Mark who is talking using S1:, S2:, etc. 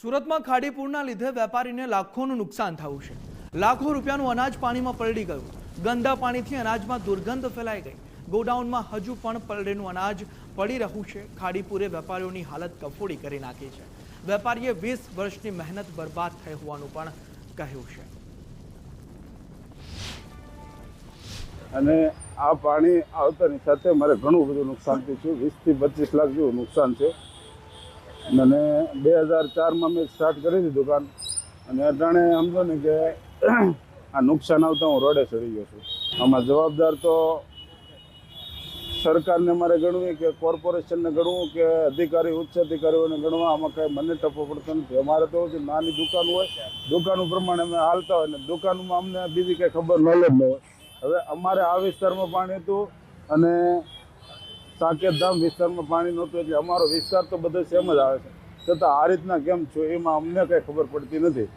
S1: સુરતમાં ખાડીપુરના લીધે વેપારીને લાખોનું નુકસાન થયું છે। લાખો રૂપિયાનું અનાજ પાણીમાં પલળી ગયું। ગંદા પાણીથી અનાજમાં દુર્ગંધ ફેલાઈ ગઈ। ગોડાઉનમાં હજુ પણ પલળેલું અનાજ પડી રહ્યું છે। ખાડીપુરે વેપારીઓની હાલત કફોડી કરી નાખી છે। વેપારીએ 20 વર્ષની મહેનત બરબાદ થઈ હોવાનું પણ કહ્યું છે।
S2: અને આ પાણી આવતાની સાથે મારે ઘણું બધું નુકસાન થયું છે। 20 થી 25 લાખ જેવું નુકસાન છે। અને 2004માં મેં સ્ટાર્ટ કરી હતી દુકાન, અને અટાણે સમજો ને કે આ નુકસાન આવતા હું રોડે ચડી ગયો છું। આમાં જવાબદાર તો સરકારને મારે ગણવી કે કોર્પોરેશનને ગણવું કે અધિકારી ઉચ્ચ અધિકારીઓને ગણવા, આમાં કાંઈ મને ટપો પડતો નથી। અમારે તો જે નાની દુકાન હોય, દુકાનો પ્રમાણે અમે હાલતા હોય ને દુકાનમાં અમને બીજી કંઈ ખબર નોલેજ ન હોય। હવે અમારે આ વિસ્તારમાં પાણી હતું અને સાકેતધામ વિસ્તારમાં પાણી નહોતું, એટલે અમારો વિસ્તાર તો બધો સેમ જ આવે છે, છતાં આ રીતના કેમ છો એમાં અમને કંઈ ખબર પડતી નથી।